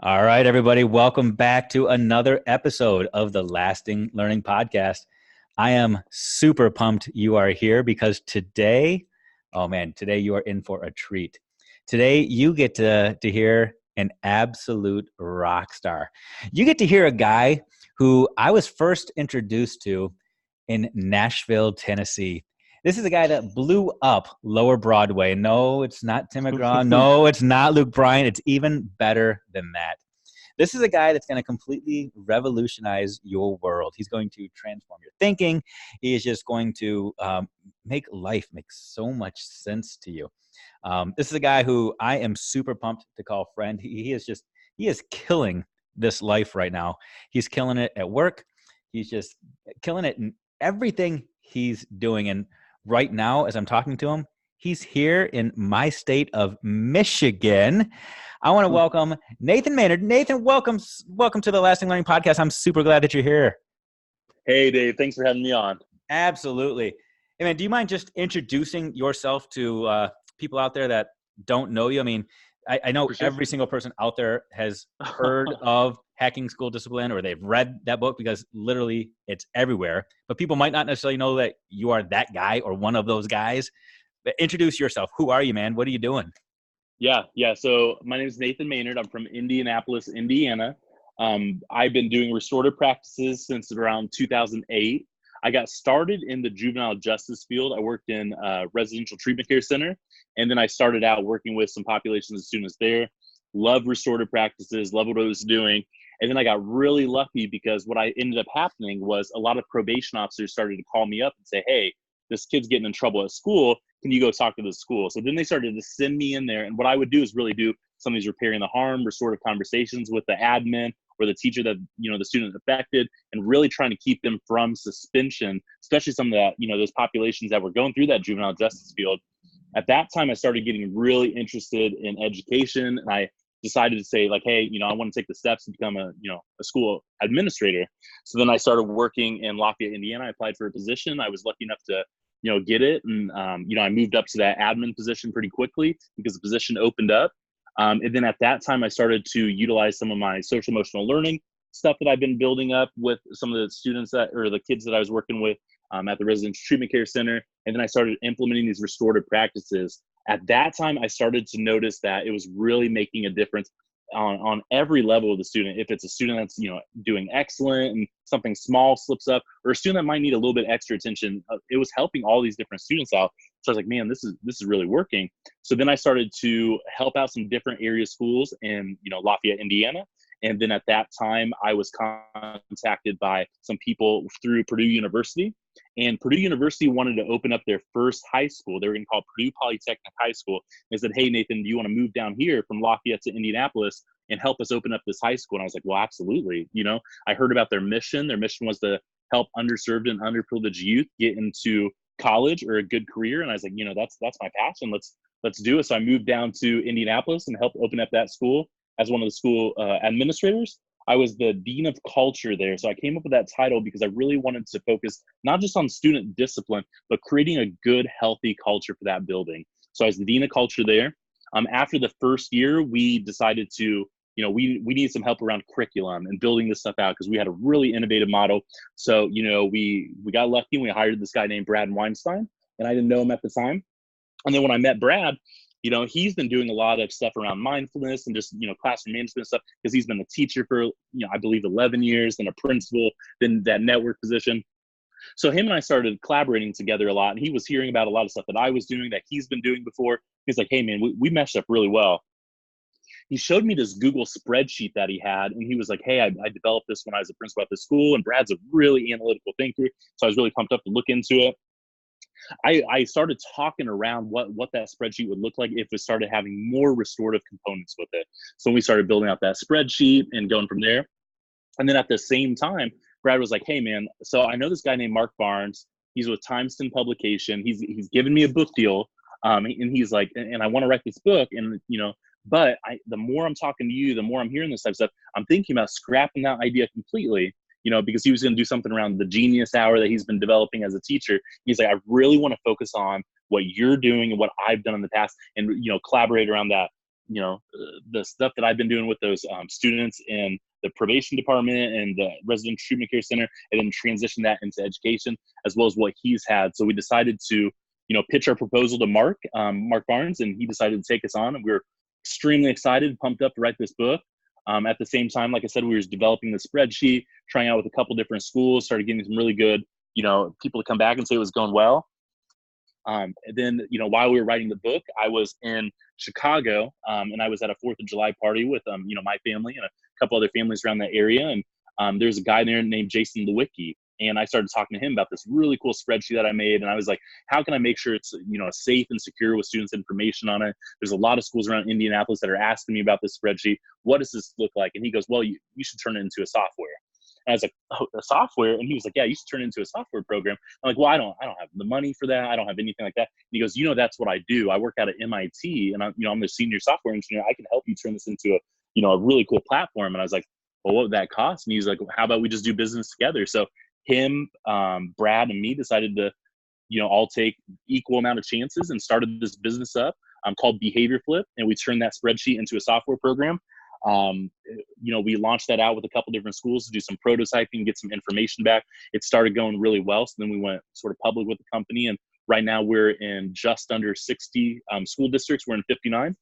All right, everybody, welcome back to another episode of the Lasting Learning Podcast. I am super pumped you are here because today, oh man, today you are in for a treat. Today you get to hear an absolute rock star. You get to hear a guy who I was first introduced to in Nashville, Tennessee. This is a guy that blew up Lower Broadway. No, it's not Tim McGraw. No, it's not Luke Bryan. It's even better than that. This is a guy that's going to completely revolutionize your world. He's going to transform your thinking. He is just going to make life make so much sense to you. This is a guy who I am super pumped to call friend. He is killing this life right now. He's killing it at work. He's just killing it in everything he's doing. And right now, as I'm talking to him, he's here in my state of Michigan. I want to welcome Nathan Maynard. Nathan, welcome to the Lasting Learning Podcast. I'm super glad that you're here. Hey, Dave. Thanks for having me on. Absolutely. Hey, man, do you mind just introducing yourself to people out there that don't know you? I mean, I know Sure. every single person out there has heard of Hacking School Discipline, or they've read that book because literally it's everywhere. But people might not necessarily know that you are that guy or one of those guys. But introduce yourself. Who are you, man? What are you doing? Yeah. So my name is Nathan Maynard. I'm from Indianapolis, Indiana. I've been doing restorative practices since around 2008. I got started in the juvenile justice field. I worked in a residential treatment care center, and then I started out working with some populations of students there. Loved restorative practices, loved what I was doing. And then I got really lucky because what I ended up happening was a lot of probation officers started to call me up and say, hey, this kid's getting in trouble at school. Can you go talk to the school? So then they started to send me in there. And what I would do is really do some of these repairing the harm, restorative conversations with the admin or the teacher that, the student affected, and really trying to keep them from suspension, especially some of that, those populations that were going through that juvenile justice field. At that time, I started getting really interested in education, and I decided to say, like, hey, I want to take the steps to become a school administrator. So then I started working in Lafayette, Indiana. I applied for a position. I was lucky enough to get it. And, I moved up to that admin position pretty quickly because the position opened up. And then at that time, I started to utilize some of my social emotional learning stuff that I've been building up with some of the students or the kids that I was working with at the residential treatment care center. And then I started implementing these restorative practices. At that time, I started to notice that it was really making a difference on every level of the student. If it's a student that's doing excellent and something small slips up, or a student that might need a little bit extra attention, it was helping all these different students out. So I was like, man, this is really working. So then I started to help out some different area schools in Lafayette, Indiana. And then at that time, I was contacted by some people through Purdue University. And Purdue University wanted to open up their first high school. They were going to call Purdue Polytechnic High School. They said, hey, Nathan, do you want to move down here from Lafayette to Indianapolis and help us open up this high school? And I was like, well, absolutely. I heard about their mission. Their mission was to help underserved and underprivileged youth get into college or a good career. And I was like, that's my passion. Let's do it. So I moved down to Indianapolis and helped open up that school as one of the school administrators. I was the dean of culture there. So I came up with that title because I really wanted to focus not just on student discipline, but creating a good, healthy culture for that building. So I was the dean of culture there. After the first year, we decided to, we needed some help around curriculum and building this stuff out because we had a really innovative model. So, we got lucky and we hired this guy named Brad Weinstein, and I didn't know him at the time. And then when I met Brad, he's been doing a lot of stuff around mindfulness and just, classroom management stuff because he's been a teacher for, I believe 11 years, then a principal, then that network position. So him and I started collaborating together a lot, and he was hearing about a lot of stuff that I was doing that he's been doing before. He's like, hey man, we meshed up really well. He showed me this Google spreadsheet that he had, and he was like, hey, I developed this when I was a principal at the school, and Brad's a really analytical thinker. So I was really pumped up to look into it. I started talking around what that spreadsheet would look like if it started having more restorative components with it. So we started building out that spreadsheet and going from there. And then at the same time, Brad was like, hey man, so I know this guy named Mark Barnes. He's with Timeston Publication. He's given me a book deal. And he's like, and I want to write this book. And, but the more I'm talking to you, the more I'm hearing this type of stuff, I'm thinking about scrapping that idea completely. Because he was going to do something around the Genius Hour that he's been developing as a teacher. He's like, I really want to focus on what you're doing and what I've done in the past and, collaborate around that. the stuff that I've been doing with those students in the probation department and the resident treatment care center, and then transition that into education, as well as what he's had. So we decided to, pitch our proposal to Mark Barnes, and he decided to take us on. And we were extremely excited, pumped up to write this book. At the same time, like I said, we were developing the spreadsheet, trying out with a couple different schools, started getting some really good, people to come back and say it was going well. And then, while we were writing the book, I was in Chicago, and I was at a 4th of July party with, my family and a couple other families around that area. And there's a guy there named Jason Lewicki. And I started talking to him about this really cool spreadsheet that I made. And I was like, how can I make sure it's, safe and secure with students' information on it? There's a lot of schools around Indianapolis that are asking me about this spreadsheet. What does this look like? And he goes, well, you should turn it into a software. And I was like, oh, a software? And he was like, yeah, you should turn it into a software program. I'm like, well, I don't have the money for that. I don't have anything like that. And he goes, that's what I do. I work out at MIT, and I'm the senior software engineer. I can help you turn this into a really cool platform. And I was like, well, what would that cost? And he's like, well, how about we just do business together? So him, Brad, and me decided to, all take equal amount of chances and started this business up called Behavior Flip. And we turned that spreadsheet into a software program. We launched that out with a couple different schools to do some prototyping, get some information back. It started going really well. So then we went sort of public with the company. And right now we're in just under 60 school districts. We're in 59.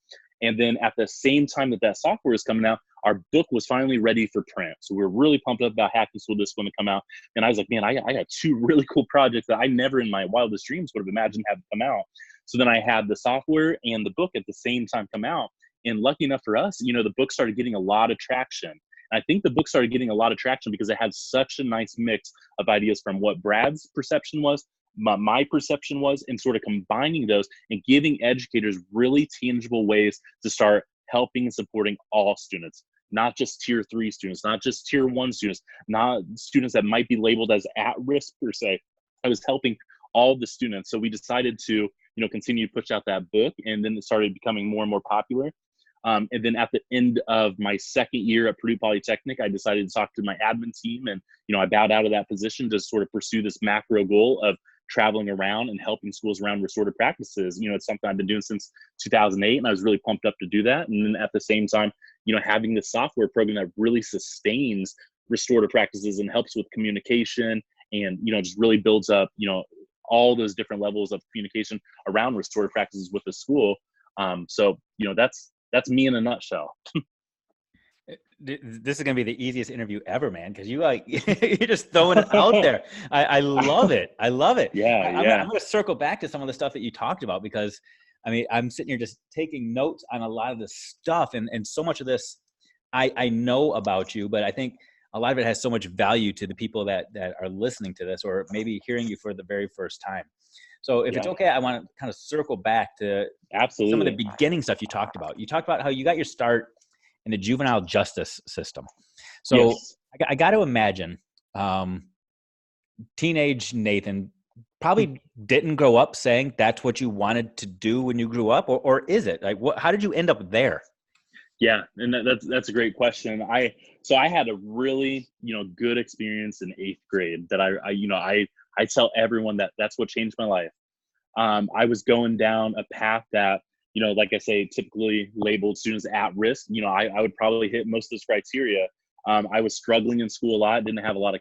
And then at the same time that software is coming out, our book was finally ready for print. So we were really pumped up about Hacking School Discipline to come out. And I was like, man, I got 2 really cool projects that I never in my wildest dreams would have imagined having come out. So then I had the software and the book at the same time come out. And lucky enough for us, the book started getting a lot of traction. And I think the book started getting a lot of traction because it had such a nice mix of ideas from what Brad's perception was, my perception was, and sort of combining those and giving educators really tangible ways to start helping and supporting all students, not just tier 3 students, not just tier 1 students, not students that might be labeled as at risk per se. I was helping all the students. So we decided to, continue to push out that book, and then it started becoming more and more popular. And then at the end of my 2nd year at Purdue Polytechnic, I decided to talk to my admin team, and I bowed out of that position to sort of pursue this macro goal of traveling around and helping schools around restorative practices. It's something I've been doing since 2008, and I was really pumped up to do that. And then at the same time, having this software program that really sustains restorative practices and helps with communication and, just really builds up, all those different levels of communication around restorative practices with the school. So, that's me in a nutshell. This is going to be the easiest interview ever, man. Cause you're just throwing it out there. I love it. I love it. Yeah. I'm going to circle back to some of the stuff that you talked about, because I'm sitting here just taking notes on a lot of this stuff. And so much of this I know about you, but I think a lot of it has so much value to the people that are listening to this, or maybe hearing you for the very first time. So if it's okay, I want to kind of circle back to Absolutely some of the beginning stuff you talked about. You talked about how you got your start in the juvenile justice system. So yes. I got to imagine teenage Nathan probably didn't grow up saying that's what you wanted to do when you grew up, or is it? Like, how did you end up there? Yeah, and that's a great question. I had a really good experience in 8th grade that I tell everyone that's what changed my life. I was going down a path that like I say, typically labeled students at risk. I would probably hit most of those criteria. I was struggling in school a lot. Didn't have a lot of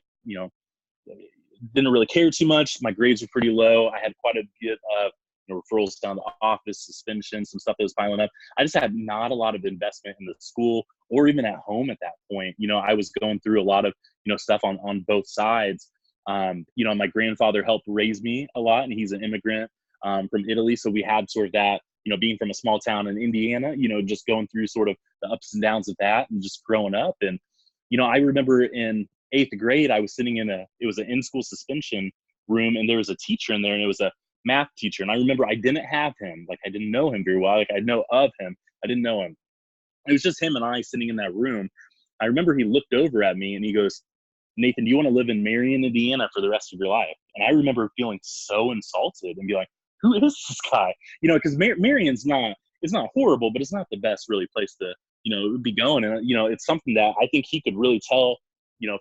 didn't really care too much. My grades were pretty low. I had quite a bit of referrals down the office, suspension, some stuff that was piling up. I just had not a lot of investment in the school or even at home at that point. I was going through a lot of, stuff on both sides. My grandfather helped raise me a lot, and he's an immigrant from Italy. So we had sort of that, being from a small town in Indiana, just going through sort of the ups and downs of that and just growing up. And, I remember in 8th grade, I was sitting it was an in-school suspension room, and there was a teacher in there, and it was a math teacher. And I remember I didn't have him. Like, I didn't know him very well. Like, I know of him. I didn't know him. It was just him and I sitting in that room. I remember he looked over at me and he goes, "Nathan, do you want to live in Marion, Indiana for the rest of your life?" And I remember feeling so insulted and be like, who is this guy? Because Marion's it's not horrible, but it's not the best really place to, be going. And, it's something that I think he could really tell,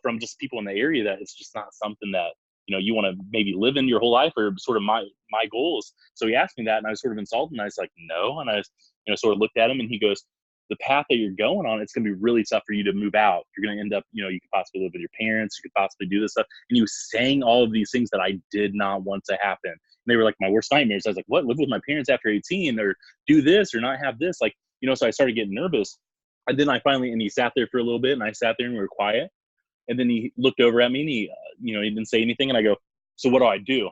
from just people in the area, that it's just not something that, you want to maybe live in your whole life, or sort of my goals. So he asked me that, and I was sort of insulted, and I was like, no. And I, sort of looked at him, and he goes, the path that you're going on, it's going to be really tough for you to move out. You're going to end up, you know, you could possibly live with your parents, you could possibly do this stuff. And he was saying all of these things that I did not want to happen. And they were like my worst nightmares. I was like, what, live with my parents after 18, or do this or not have this? Like, you know, so I started getting nervous. And then I finally, and he sat there for a little bit, and I sat there and we were quiet. And then he looked over at me, and he, you know, he didn't say anything. And I go, so what do I do?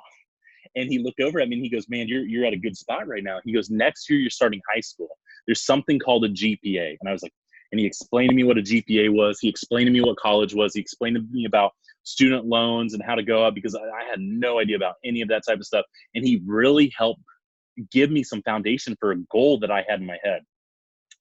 And he looked over at me and he goes, man, you're at a good spot right now. He goes, next year you're starting high school. There's something called a GPA. And I was like, and he explained to me what a GPA was. He explained to me what college was. He explained to me about student loans and how to go up, because I had no idea about any of that type of stuff. And he really helped give me some foundation for a goal that I had in my head.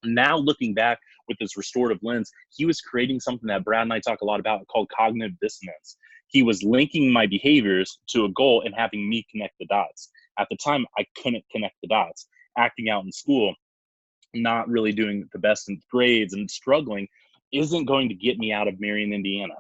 Now looking back with this restorative lens, he was creating something that Brad and I talk a lot about called cognitive dissonance. He was linking my behaviors to a goal and having me connect the dots. At the time, I couldn't connect the dots. Acting out in school, not really doing the best in grades and struggling isn't going to get me out of Marion, Indiana.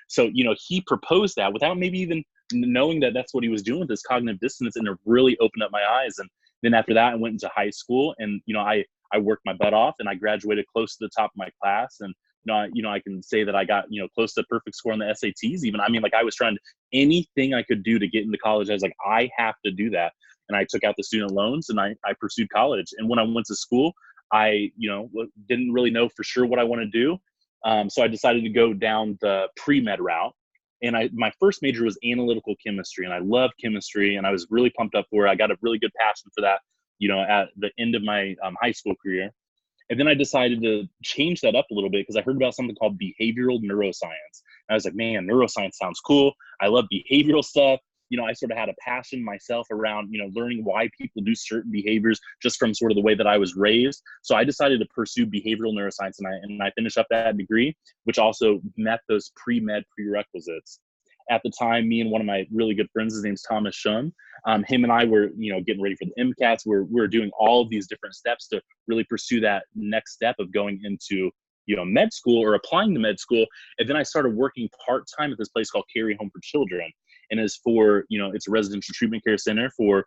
So, you know, he proposed that without maybe even knowing that that's what he was doing with this cognitive dissonance, and it really opened up my eyes. And then after that, I went into high school, and, you know, I worked my butt off, and I graduated close to the top of my class. And, I can say that I got, you know, close to a perfect score on the SATs even. I mean, like, I was trying anything I could do to get into college. I was like, I have to do that. And I took out the student loans, and I pursued college. And when I went to school, I, didn't really know for sure what I want to do. So I decided to go down the pre-med route. And my first major was analytical chemistry, and I loved chemistry, and I was really pumped up for it. I got a really good passion for that, at the end of my high school career. And then I decided to change that up a little bit because I heard about something called behavioral neuroscience. And I was like, man, neuroscience sounds cool. I love behavioral stuff. I sort of had a passion myself around, learning why people do certain behaviors just from sort of the way that I was raised. So I decided to pursue behavioral neuroscience, and I finished up that degree, which also met those pre-med prerequisites. At the time, me and one of my really good friends, his name's Thomas Shum, him and I were, getting ready for the MCATs. We're doing all of these different steps to really pursue that next step of going into, med school or applying to med school. And then I started working part-time at this place called Carey Home for Children. And is for, it's a residential treatment care center for,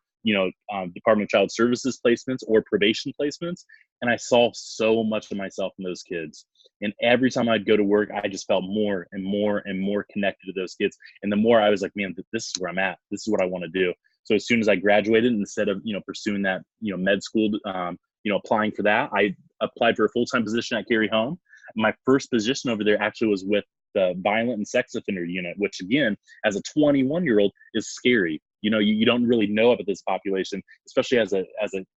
Department of Child Services placements or probation placements. And I saw so much of myself in those kids. And every time I'd go to work, I just felt more and more and more connected to those kids. And the more I was like, man, this is where I'm at. This is what I want to do. So as soon as I graduated, instead of, pursuing that, med school, applying for that, I applied for a full-time position at Carey Home. My first position over there actually was with the violent and sex offender unit, which again, as a 21-year-old is scary. You don't really know about this population, especially as a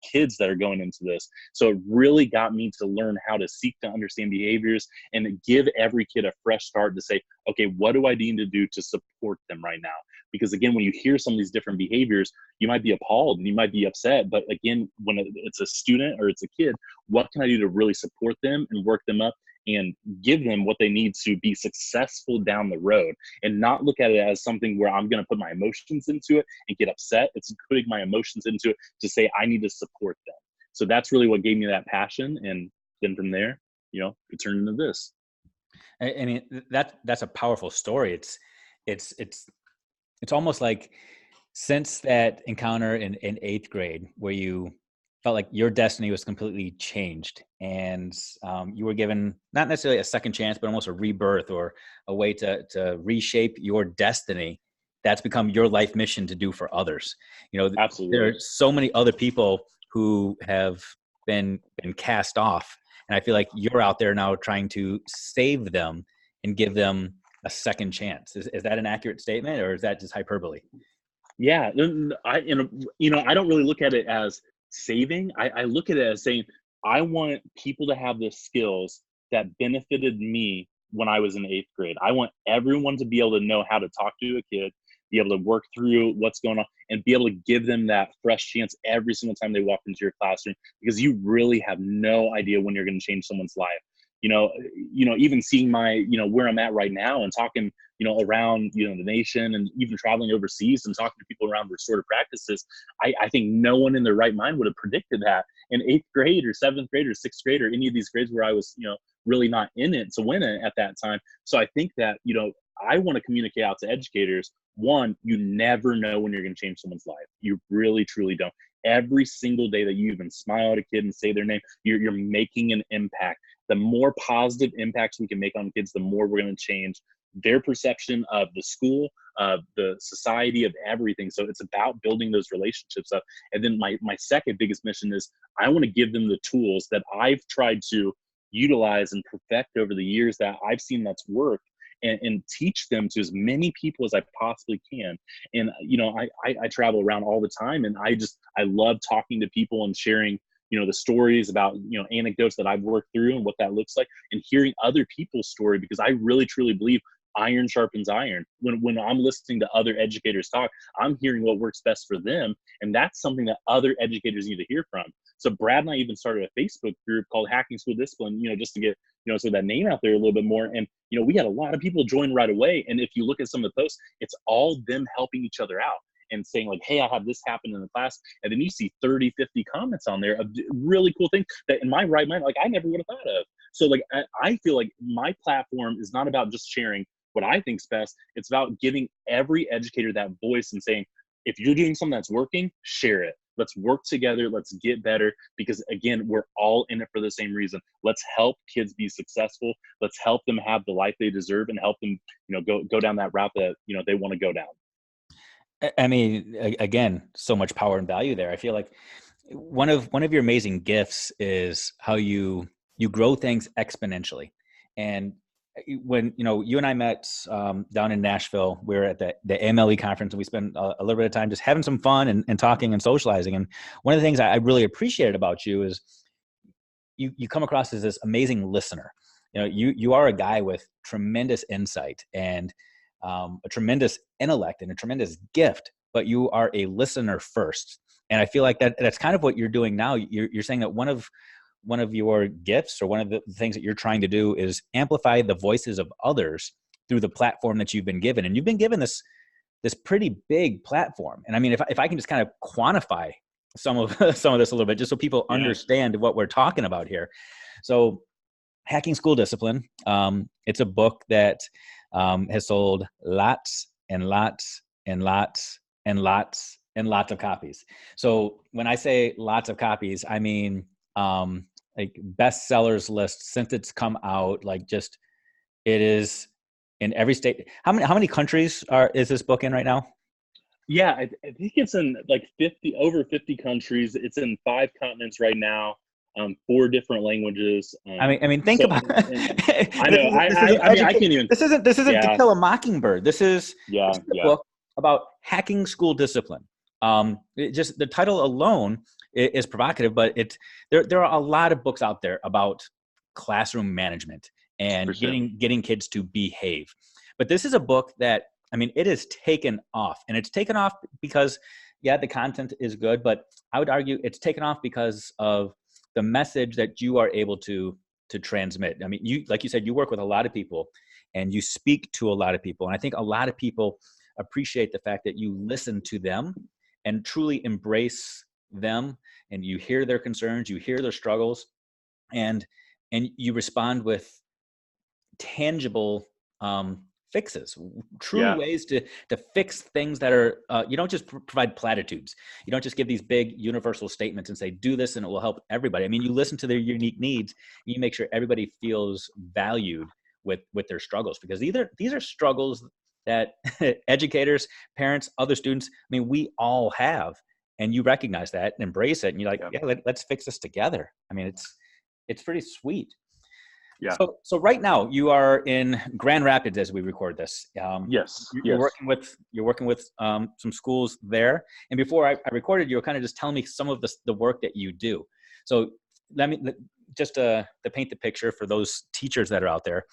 kids that are going into this. So it really got me to learn how to seek to understand behaviors and give every kid a fresh start to say, okay, what do I need to do to support them right now? Because again, when you hear some of these different behaviors, you might be appalled and you might be upset. But again, when it's a student or it's a kid, what can I do to really support them and work them up and give them what they need to be successful down the road, and not look at it as something where I'm going to put my emotions into it and get upset. It's putting my emotions into it to say, I need to support them. So that's really what gave me that passion. And then from there, it turned into this. I mean, that's a powerful story. It's almost like since that encounter in eighth grade where you felt like your destiny was completely changed, and you were given not necessarily a second chance, but almost a rebirth or a way to reshape your destiny. That's become your life mission to do for others. Absolutely. There are so many other people who have been cast off, and I feel like you're out there now trying to save them and give them a second chance. Is that an accurate statement, or is that just hyperbole? Yeah, I don't really look at it as saving. I look at it as saying, I want people to have the skills that benefited me when I was in eighth grade. I want everyone to be able to know how to talk to a kid, be able to work through what's going on, and be able to give them that fresh chance every single time they walk into your classroom, because you really have no idea when you're going to change someone's life. Even seeing my, where I'm at right now and talking, around, the nation, and even traveling overseas and talking to people around restorative practices, I think no one in their right mind would have predicted that in eighth grade or seventh grade or sixth grade or any of these grades where I was, really not in it to win it at that time. So I think that, I want to communicate out to educators. One, you never know when you're going to change someone's life. You really, truly don't. every single day that you even smile at a kid and say their name, you're making an impact. The more positive impacts we can make on kids, the more we're going to change their perception of the school, of the society, of everything. So it's about building those relationships up. And then my second biggest mission is I want to give them the tools that I've tried to utilize and perfect over the years that I've seen that's worked, and teach them to as many people as I possibly can. And, I travel around all the time, and I love talking to people and sharing, the stories about, anecdotes that I've worked through and what that looks like, and hearing other people's story, because I really, truly believe iron sharpens iron. When I'm listening to other educators talk, I'm hearing what works best for them. And that's something that other educators need to hear from. So Brad and I even started a Facebook group called Hacking School Discipline, just to get, so that name out there a little bit more. And, we had a lot of people join right away. And if you look at some of the posts, it's all them helping each other out and saying like, hey, I have this happen in the class. And then you see 30, 50 comments on there of really cool things that in my right mind, like I never would have thought of. So like, I feel like my platform is not about just sharing what I think's best. It's about giving every educator that voice and saying, if you're doing something that's working, share it. Let's work together. Let's get better, because again, we're all in it for the same reason. Let's help kids be successful. Let's help them have the life they deserve, and help them, go down that route that, they want to go down. I mean, again, so much power and value there. I feel like one of your amazing gifts is how you grow things exponentially. And when you and I met down in Nashville, we were at the AMLE conference, and we spent a little bit of time just having some fun and talking and socializing. And one of the things I really appreciated about you is you come across as this amazing listener. You are a guy with tremendous insight and a tremendous intellect and a tremendous gift, but you are a listener first. And I feel like that's kind of what you're doing now. You're saying that one of your gifts, or one of the things that you're trying to do, is amplify the voices of others through the platform that you've been given. And you've been given this pretty big platform. And I mean, if I can just kind of quantify some of this a little bit, just so people understand what we're talking about here. So Hacking School Discipline, it's a book that has sold lots and lots and lots and lots and lots of copies. So when I say lots of copies, I mean, like bestsellers list since it's come out, like just, it is in every state. How many countries is this book in right now? Yeah, I think it's in like over 50 countries. It's in 5 continents right now, 4 different languages. I mean, think about it. I know. I can't even. This isn't To Kill a Mockingbird. This is a book about hacking school discipline. Just the title alone is provocative, but there are a lot of books out there about classroom management and getting kids to behave. But this is a book that, I mean, it has taken off, and it's taken off because, the content is good, but I would argue it's taken off because of the message that you are able to transmit. I mean, like you said, you work with a lot of people and you speak to a lot of people. And I think a lot of people appreciate the fact that you listen to them and truly embrace them, and you hear their concerns, you hear their struggles, and you respond with tangible fixes, true ways to fix things that are, you don't just provide platitudes. You don't just give these big universal statements and say, do this and it will help everybody. I mean, you listen to their unique needs, and you make sure everybody feels valued with their struggles, because these are struggles that educators, parents, other students, I mean, we all have, and you recognize that and embrace it. And you're like, let's fix this together. I mean, it's pretty sweet. Yeah. So right now you are in Grand Rapids as we record this. Yes. You're working with some schools there. And before I recorded, you were kind of just telling me some of the work that you do. So let me just to paint the picture for those teachers that are out there.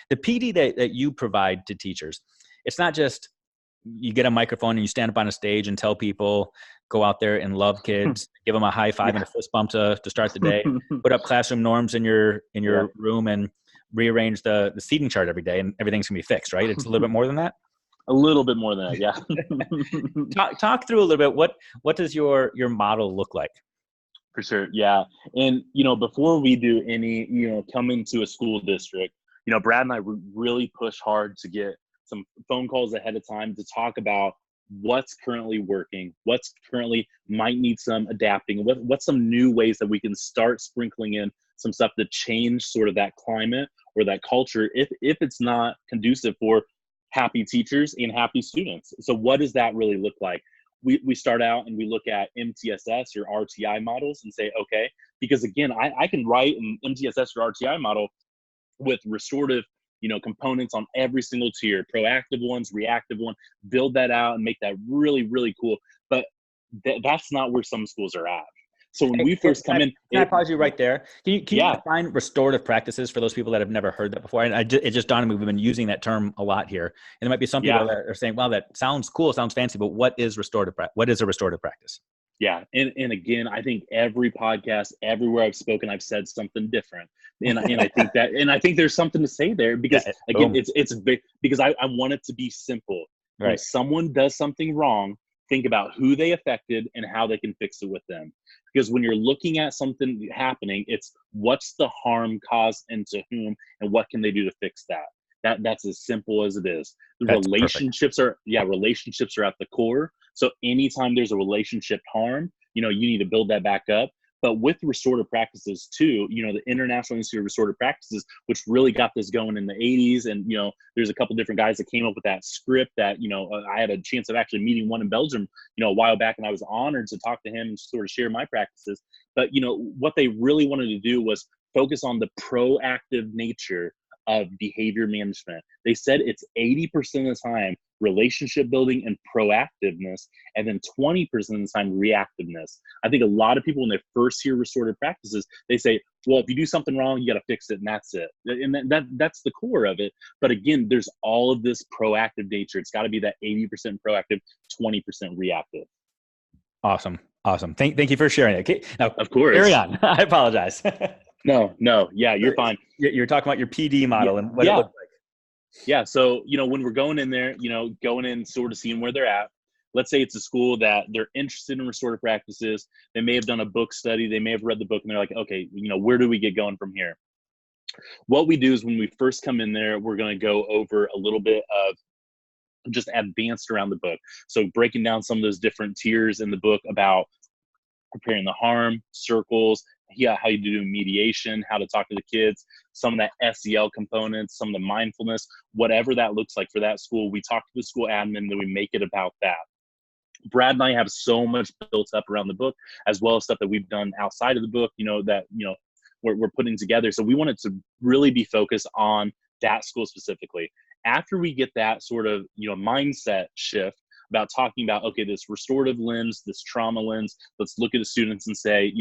The PD that you provide to teachers, it's not just you get a microphone and you stand up on a stage and tell people, go out there and love kids, give them a high five and a fist bump to start the day, put up classroom norms in your room, and rearrange the seating chart every day, and everything's gonna be fixed, right? It's a little bit more than that. A little bit more than that, yeah. Talk through a little bit. What does your model look like? For sure, yeah. And before we do any, come into a school district, Brad and I really push hard to get some phone calls ahead of time to talk about what's currently working, what's currently might need some adapting, what's some new ways that we can start sprinkling in some stuff to change sort of that climate or that culture if it's not conducive for happy teachers and happy students. So what does that really look like? We start out and we look at MTSS or RTI models and say, okay, because again, I can write an MTSS or RTI model with restorative, components on every single tier, proactive ones, reactive one, build that out and make that really, really cool. But that's not where some schools are at. So when we first come in, can I pause you right there? Can you yeah, define restorative practices for those people that have never heard that before? And it just dawned on me, we've been using that term a lot here. And there might be some people that are saying, wow, that sounds cool, sounds fancy, but what is restorative practice? What is a restorative practice? Yeah. And again, I think every podcast, everywhere I've spoken, I've said something different. And I think that, and I think there's something to say there because again, it's big because I want it to be simple. Right. When someone does something wrong, think about who they affected and how they can fix it with them. Because when you're looking at something happening, it's what's the harm caused and to whom, and what can they do to fix that? That's as simple as it is. Relationships are at the core. So anytime there's a relationship harm, you need to build that back up. But with restorative practices too, the International Institute of Restorative Practices, which really got this going in the 80s. And, there's a couple different guys that came up with that script that, I had a chance of actually meeting one in Belgium, a while back. And I was honored to talk to him and sort of share my practices. But, what they really wanted to do was focus on the proactive nature of behavior management. They said it's 80% of the time relationship building and proactiveness, and then 20% of the time reactiveness. I think a lot of people, when they first hear restorative practices, they say, well, if you do something wrong, you got to fix it, and that's it. And that's the core of it. But again, there's all of this proactive nature. It's got to be that 80% proactive, 20% reactive. Awesome. Thank you for sharing it. Okay, now, of course. Carry on. I apologize. No. Yeah, you're fine. You're talking about your PD model and what it looks like. Yeah. So, when we're going in there, going in sort of seeing where they're at, let's say it's a school that they're interested in restorative practices. They may have done a book study. They may have read the book and they're like, okay, where do we get going from here? What we do is when we first come in there, we're going to go over a little bit of just advanced around the book. So breaking down some of those different tiers in the book about preparing the harm, circles, how you do mediation, how to talk to the kids, some of that SEL components, some of the mindfulness, whatever that looks like for that school. We talk to the school admin, then we make it about that. Brad and I have so much built up around the book, as well as stuff that we've done outside of the book, we're putting together. So we wanted to really be focused on that school specifically. After we get that sort of, mindset shift about talking about, okay, this restorative lens, this trauma lens, let's look at the students and say,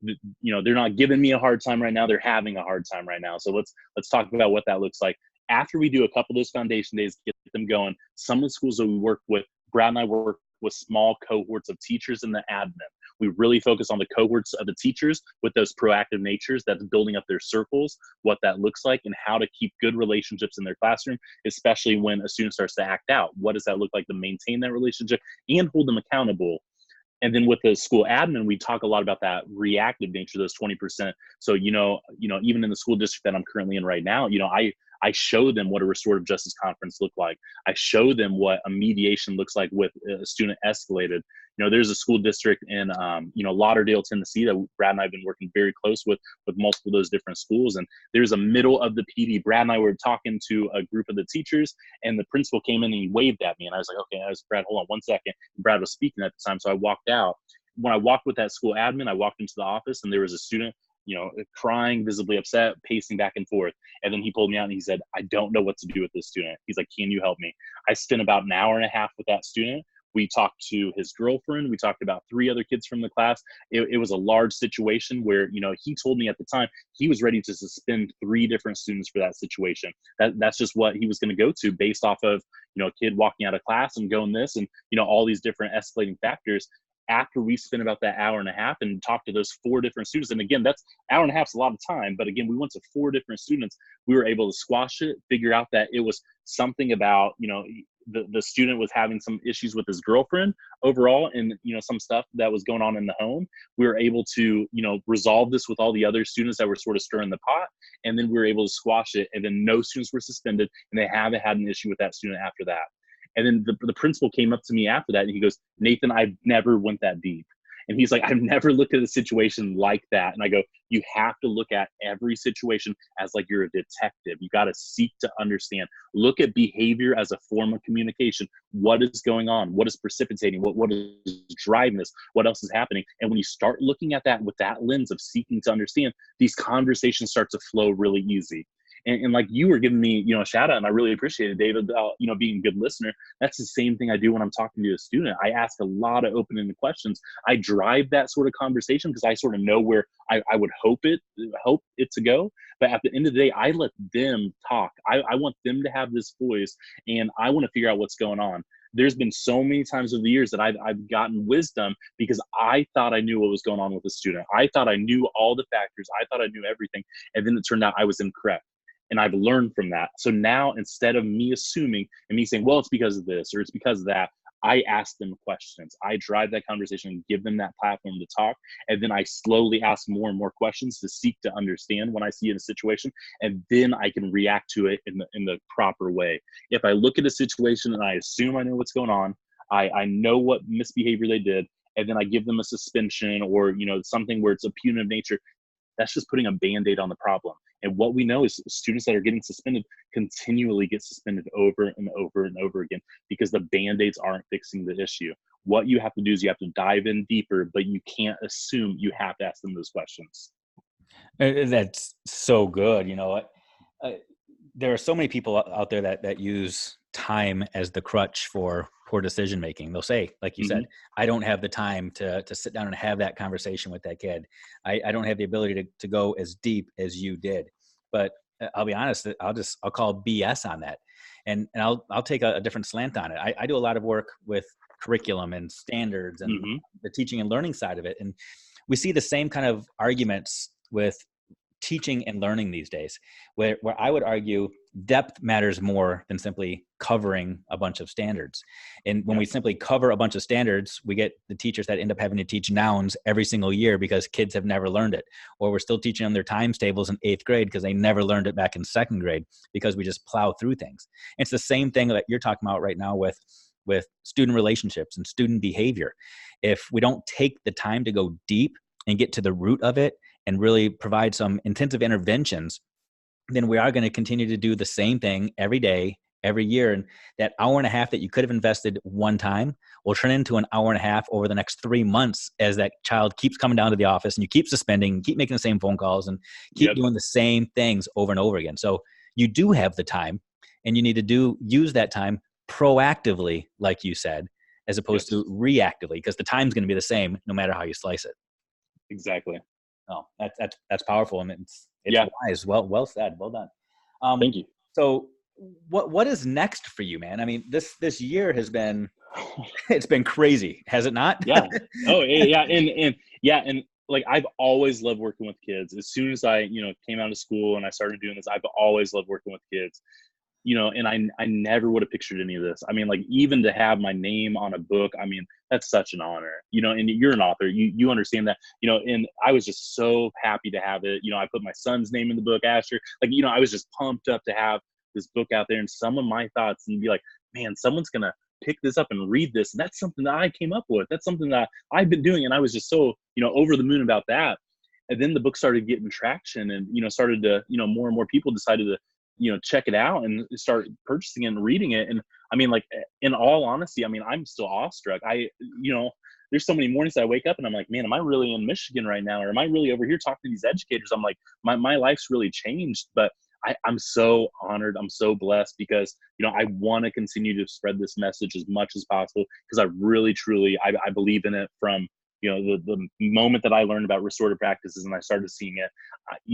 they're not giving me a hard time right now. They're having a hard time right now. So let's talk about what that looks like. After we do a couple of those foundation days, get them going, some of the schools that we work with, Brad and I work with small cohorts of teachers and the admin. We really focus on the cohorts of the teachers with those proactive natures, that's building up their circles, what that looks like, and how to keep good relationships in their classroom, especially when a student starts to act out. What does that look like to maintain that relationship and hold them accountable? And then with the school admin, we talk a lot about that reactive nature, those 20%. So, even in the school district that I'm currently in right now, I show them what a restorative justice conference looked like. I show them what a mediation looks like with a student escalated. There's a school district in, Lauderdale, Tennessee that Brad and I have been working very close with multiple of those different schools. And there's a middle of the PD. Brad and I were talking to a group of the teachers, and the principal came in and he waved at me. And I was like, okay, Brad, hold on one second. And Brad was speaking at the time. So I walked out. When I walked with that school admin, I walked into the office and there was a student, crying, visibly upset, pacing back and forth. And then he pulled me out and he said, I don't know what to do with this student. He's like, can you help me? I spent about an hour and a half with that student. We talked to his girlfriend. We talked about 3 other kids from the class. It was a large situation where, he told me at the time he was ready to suspend 3 different students for that situation. That's just what he was going to go to based off of, a kid walking out of class and going this and, all these different escalating factors. After we spent about that hour and a half and talked to those 4 different students. And again, that's hour and a half is a lot of time, but again, we went to 4 different students. We were able to squash it, figure out that it was something about, the student was having some issues with his girlfriend overall, and, some stuff that was going on in the home. We were able to, resolve this with all the other students that were sort of stirring the pot. And then we were able to squash it. And then no students were suspended, and they haven't had an issue with that student after that. And then the principal came up to me after that and he goes, Nathan, I've never went that deep. And he's like, I've never looked at a situation like that. And I go, you have to look at every situation as like you're a detective. You got to seek to understand. Look at behavior as a form of communication. What is going on? What is precipitating? What is driving this? What else is happening? And when you start looking at that with that lens of seeking to understand, these conversations start to flow really easy. And like you were giving me, a shout out, and I really appreciate it, David, being a good listener. That's the same thing I do when I'm talking to a student. I ask a lot of open-ended questions. I drive that sort of conversation because I sort of know where I would hope it to go. But at the end of the day, I let them talk. I want them to have this voice, and I want to figure out what's going on. There's been so many times over the years that I've gotten wisdom because I thought I knew what was going on with the student. I thought I knew all the factors. I thought I knew everything. And then it turned out I was incorrect. And I've learned from that. So now, instead of me assuming and me saying, well, it's because of this or it's because of that, I ask them questions. I drive that conversation and give them that platform to talk. And then I slowly ask more and more questions to seek to understand when I see in a situation. And then I can react to it in the proper way. If I look at a situation and I assume I know what's going on, I know what misbehavior they did, and then I give them a suspension or, something where it's a punitive nature, that's just putting a Band-Aid on the problem. And what we know is students that are getting suspended continually get suspended over and over and over again because the Band-Aids aren't fixing the issue. What you have to do is you have to dive in deeper, but you can't assume. You have to ask them those questions. That's so good. There are so many people out there that use time as the crutch for poor decision making. They'll say, like you said, I don't have the time to sit down and have that conversation with that kid. I don't have the ability to go as deep as you did. But I'll be honest, I'll call BS on that, and I'll take a different slant on it. I do a lot of work with curriculum and standards and the teaching and learning side of it, and we see the same kind of arguments with teaching and learning these days, where I would argue depth matters more than simply covering a bunch of standards. And when we simply cover a bunch of standards, we get the teachers that end up having to teach nouns every single year because kids have never learned it. Or we're still teaching them their times tables in 8th grade because they never learned it back in 2nd grade because we just plow through things. It's the same thing that you're talking about right now with student relationships and student behavior. If we don't take the time to go deep and get to the root of it and really provide some intensive interventions, then we are going to continue to do the same thing every day, every year. And that hour and a half that you could have invested one time will turn into an hour and a half over the next 3 months as that child keeps coming down to the office and you keep suspending, keep making the same phone calls and keep doing the same things over and over again. So you do have the time, and you need to use that time proactively, like you said, as opposed to reactively, because the time's going to be the same no matter how you slice it. Exactly. Oh, that's powerful. I mean, it's wise. Well said. Well done. Thank you. So what is next for you, man? I mean, this year has been, it's been crazy, has it not? Yeah. Oh yeah. And like, I've always loved working with kids. As soon as I, came out of school and I started doing this, I've always loved working with kids. And I never would have pictured any of this. I mean, like, even to have my name on a book, I mean, that's such an honor, and you're an author, you understand that, and I was just so happy to have it. I put my son's name in the book, Asher, like, I was just pumped up to have this book out there and some of my thoughts and be like, man, someone's going to pick this up and read this. And that's something that I came up with. That's something that I've been doing. And I was just so, over the moon about that. And then the book started getting traction and, started to, more and more people decided to, check it out and start purchasing it and reading it. And I mean, like, in all honesty, I mean, I'm still awestruck. There's so many mornings that I wake up and I'm like, man, am I really in Michigan right now? Or am I really over here talking to these educators? I'm like, my life's really changed, but I'm so honored. I'm so blessed because, I want to continue to spread this message as much as possible because I really, truly, I believe in it from, the moment that I learned about restorative practices and I started seeing it,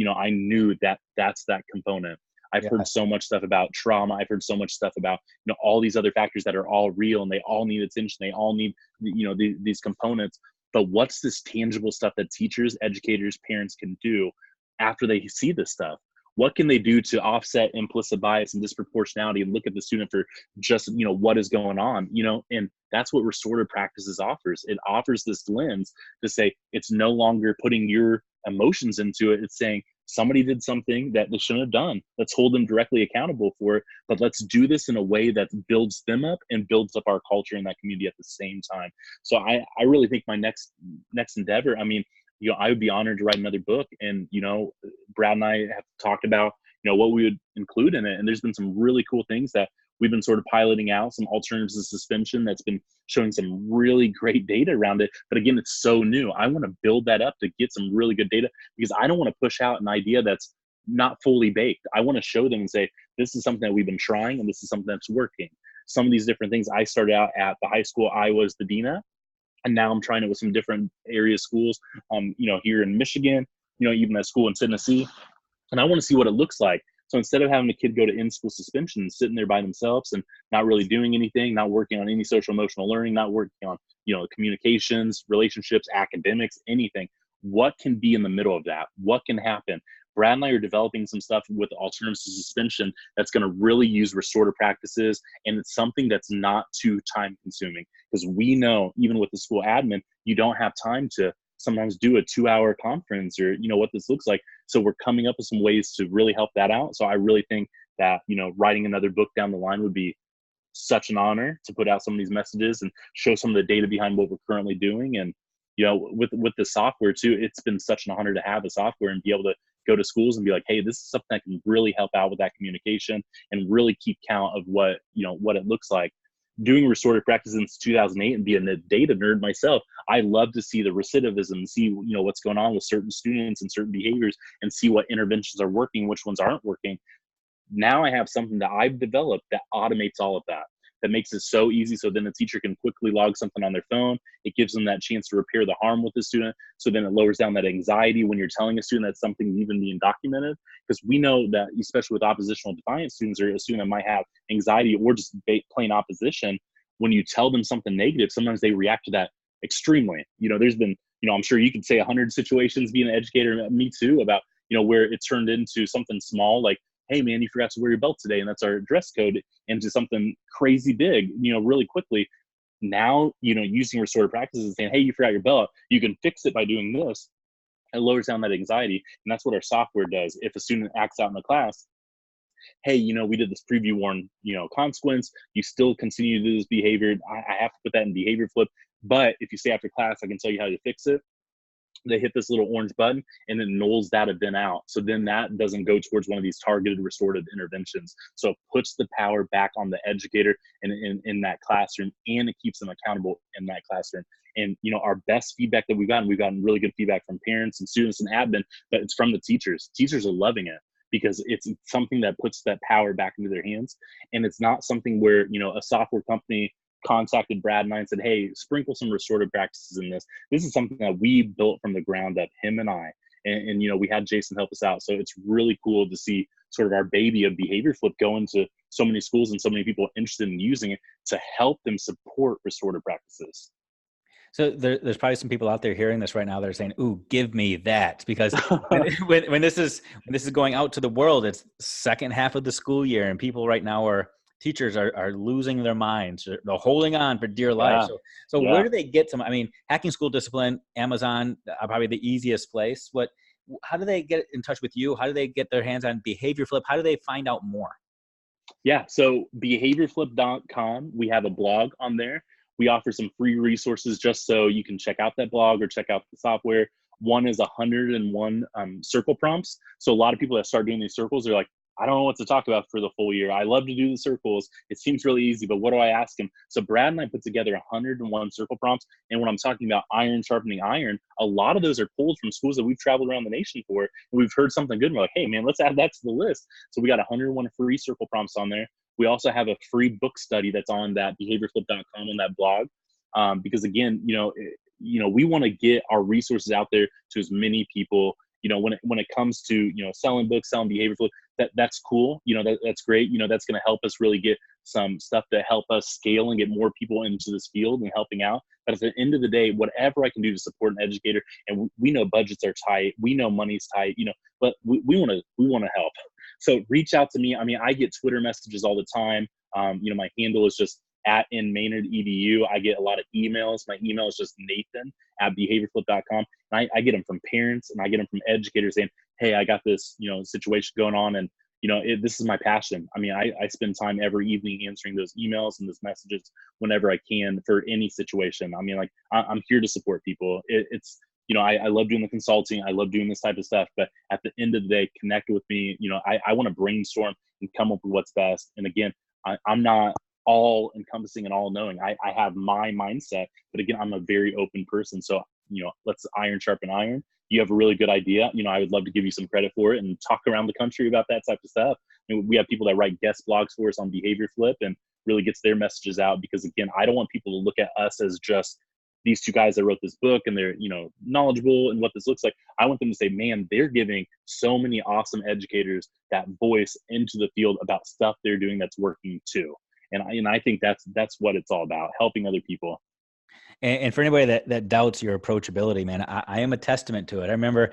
I knew that that's that component. I've heard so much stuff about trauma. I've heard so much stuff about, all these other factors that are all real and they all need attention. They all need, these components. But what's this tangible stuff that teachers, educators, parents can do after they see this stuff? What can they do to offset implicit bias and disproportionality and look at the student for just, what is going on, and that's what restorative practices offers. It offers this lens to say, it's no longer putting your emotions into it. It's saying, somebody did something that they shouldn't have done. Let's hold them directly accountable for it, but let's do this in a way that builds them up and builds up our culture in that community at the same time. So I really think my next endeavor, I mean, I would be honored to write another book. And, Brad and I have talked about, what we would include in it. And there's been some really cool things that we've been sort of piloting out, some alternatives to suspension that's been showing some really great data around it. But again, it's so new. I want to build that up to get some really good data, because I don't want to push out an idea that's not fully baked. I want to show them and say, this is something that we've been trying and this is something that's working. Some of these different things, I started out at the high school I was the dean at, and now I'm trying it with some different area schools, here in Michigan, even a school in Tennessee. And I want to see what it looks like. So instead of having a kid go to in-school suspension, sitting there by themselves and not really doing anything, not working on any social emotional learning, not working on, communications, relationships, academics, anything, what can be in the middle of that? What can happen? Brad and I are developing some stuff with alternatives to suspension that's going to really use restorative practices. And it's something that's not too time consuming, because we know even with the school admin, you don't have time to sometimes do a 2-hour conference or, what this looks like. So we're coming up with some ways to really help that out. So I really think that, writing another book down the line would be such an honor to put out some of these messages and show some of the data behind what we're currently doing. And, with the software too, it's been such an honor to have the software and be able to go to schools and be like, hey, this is something that can really help out with that communication and really keep count of what it looks like. Doing restorative practice since 2008 and being a data nerd myself, I love to see the recidivism, see what's going on with certain students and certain behaviors, and see what interventions are working, which ones aren't working. Now I have something that I've developed that automates all of that makes it so easy. So then the teacher can quickly log something on their phone. It gives them that chance to repair the harm with the student. So then it lowers down that anxiety when you're telling a student that something's even being documented. Because we know that, especially with oppositional defiant students, or a student that might have anxiety or just plain opposition, when you tell them something negative, sometimes they react to that extremely. There's been, I'm sure you could say 100 situations being an educator, me too, about, where it turned into something small, like, hey man, you forgot to wear your belt today, and that's our dress code, into something crazy big, really quickly. Now, using restorative practices and saying, hey, you forgot your belt, you can fix it by doing this. It lowers down that anxiety. And that's what our software does. If a student acts out in the class, hey, we did this preview warn, consequence, you still continue to do this behavior, I have to put that in behavior flip. But if you stay after class, I can tell you how to fix it. They hit this little orange button and it nulls that event out. So then that doesn't go towards one of these targeted restorative interventions. So it puts the power back on the educator in that classroom, and it keeps them accountable in that classroom. And, our best feedback that we've gotten really good feedback from parents and students and admin, but it's from the teachers. Teachers are loving it because it's something that puts that power back into their hands. And it's not something where, a software company contacted Brad and I and said, hey, sprinkle some restorative practices in this. This is something that we built from the ground up, him and I. And we had Jason help us out. So it's really cool to see sort of our baby of behavior flip go into so many schools and so many people interested in using it to help them support restorative practices. So there's probably some people out there hearing this right now that are saying, "Ooh, give me that," because when this is going out to the world, it's second half of the school year, and people right now teachers are losing their minds. They're holding on for dear life. So where do they get some? I mean, Hacking School Discipline, Amazon, probably the easiest place. How do they get in touch with you? How do they get their hands on Behavior Flip? How do they find out more? Yeah, so behaviorflip.com, we have a blog on there. We offer some free resources just so you can check out that blog or check out the software. One is 101 circle prompts. So a lot of people that start doing these circles, they're like, I don't know what to talk about for the full year. I love to do the circles. It seems really easy, but what do I ask him? So Brad and I put together 101 circle prompts. And when I'm talking about iron sharpening iron, a lot of those are pulled from schools that we've traveled around the nation for. And we've heard something good. And we're like, hey man, let's add that to the list. So we got 101 free circle prompts on there. We also have a free book study that's on that behaviorflip.com on that blog. Because again, we want to get our resources out there to as many people. When it comes to, selling books, selling behavior flip, that's cool. That's great. That's going to help us really get some stuff to help us scale and get more people into this field and helping out. But at the end of the day, whatever I can do to support an educator, and we know budgets are tight, we know money's tight, but we want to help. So reach out to me. I mean, I get Twitter messages all the time. My handle is just @Maynard.edu. I get a lot of emails. My email is just Nathan@behaviorflip.com. And I get them from parents and I get them from educators saying, hey, I got this, situation going on, and this is my passion. I mean, I spend time every evening answering those emails and those messages whenever I can for any situation. I mean, like I'm here to support people. It's I love doing the consulting. I love doing this type of stuff. But at the end of the day, connect with me. I want to brainstorm and come up with what's best. And again, I'm not all encompassing and all knowing. I have my mindset, but again, I'm a very open person. So, let's iron sharpen iron. You have a really good idea. I would love to give you some credit for it and talk around the country about that type of stuff. And we have people that write guest blogs for us on Behavior Flip and really gets their messages out, because again, I don't want people to look at us as just these two guys that wrote this book and they're, knowledgeable in what this looks like. I want them to say, man, they're giving so many awesome educators that voice into the field about stuff they're doing that's working too. And I think that's what it's all about, helping other people. And for anybody that doubts your approachability, man, I am a testament to it. I remember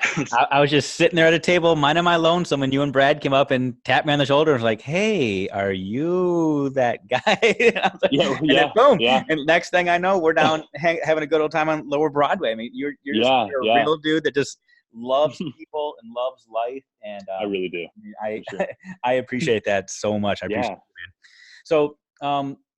I was just sitting there at a table, minding my lonesome, when you and Brad came up and tapped me on the shoulder and was like, hey, are you that guy? I was like, and then boom. Yeah. And next thing I know, we're down having a good old time on Lower Broadway. I mean, you're just a real dude that just loves people and loves life. And I really do. I appreciate that so much. I appreciate it, man. So,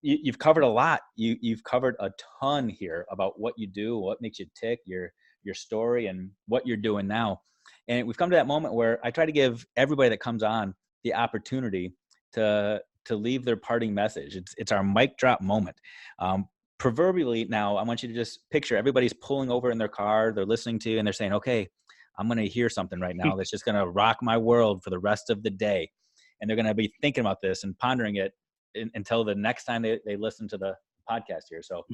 you've covered a lot. You've covered a ton here about what you do, what makes you tick, your story, and what you're doing now. And we've come to that moment where I try to give everybody that comes on the opportunity to leave their parting message. It's our mic drop moment. Proverbially, now I want you to just picture everybody's pulling over in their car, they're listening to you, and they're saying, okay, I'm going to hear something right now that's just going to rock my world for the rest of the day. And they're going to be thinking about this and pondering it until the next time they listen to the podcast here. So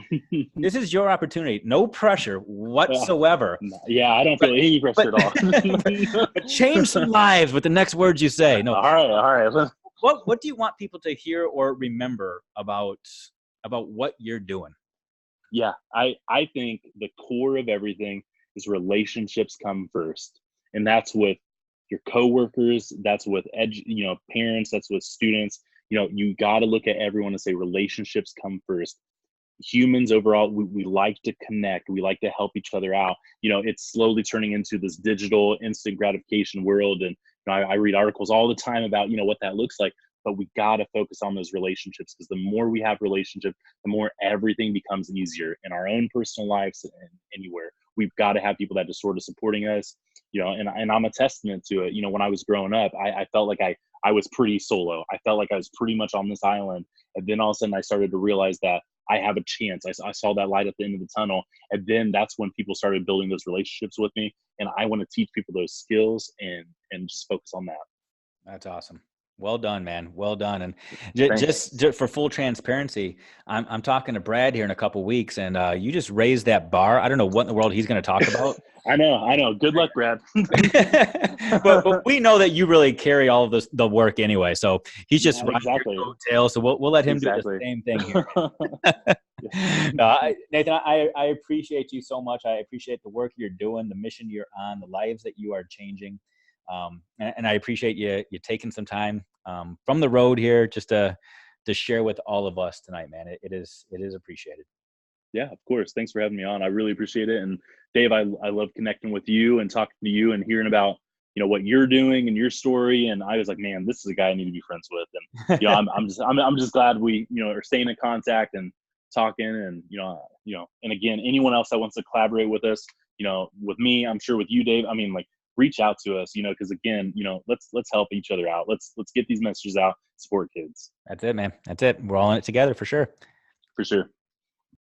this is your opportunity. No pressure whatsoever. Yeah, I don't feel any pressure at all. But change some lives with the next words you say. No. All right. What do you want people to hear or remember about what you're doing? Yeah, I think the core of everything is relationships come first. And that's with your coworkers, that's with parents, that's with students. You got to look at everyone and say relationships come first. Humans overall, we like to connect. We like to help each other out. It's slowly turning into this digital instant gratification world. And I read articles all the time about, what that looks like. But we got to focus on those relationships, because the more we have relationships, the more everything becomes easier in our own personal lives and anywhere. We've got to have people that just sort of supporting us, and I'm a testament to it. When I was growing up, I felt like I was pretty solo. I felt like I was pretty much on this island. And then all of a sudden I started to realize that I have a chance. I saw that light at the end of the tunnel. And then that's when people started building those relationships with me. And I want to teach people those skills and just focus on that. That's awesome. Well done, man. Well done. And just for full transparency, I'm talking to Brad here in a couple of weeks, and you just raised that bar. I don't know what in the world he's going to talk about. I know. Good luck, Brad. but we know that you really carry all of the work anyway. So he's just riding your coattails. So we'll let him do the same thing here. Nathan, I appreciate you so much. I appreciate the work you're doing, the mission you're on, the lives that you are changing. And I appreciate you taking some time from the road here just to share with all of us tonight, man. It is appreciated. Yeah, of course. Thanks for having me on. I really appreciate it. And Dave, I love connecting with you and talking to you and hearing about, what you're doing and your story. And I was like, man, this is a guy I need to be friends with. And, I'm just glad we, are staying in contact and talking and, and again, anyone else that wants to collaborate with us, with me, I'm sure with you, Dave, reach out to us, because again, let's help each other out. Let's get these messages out, support kids. That's it, man. That's it. We're all in it together for sure. For sure.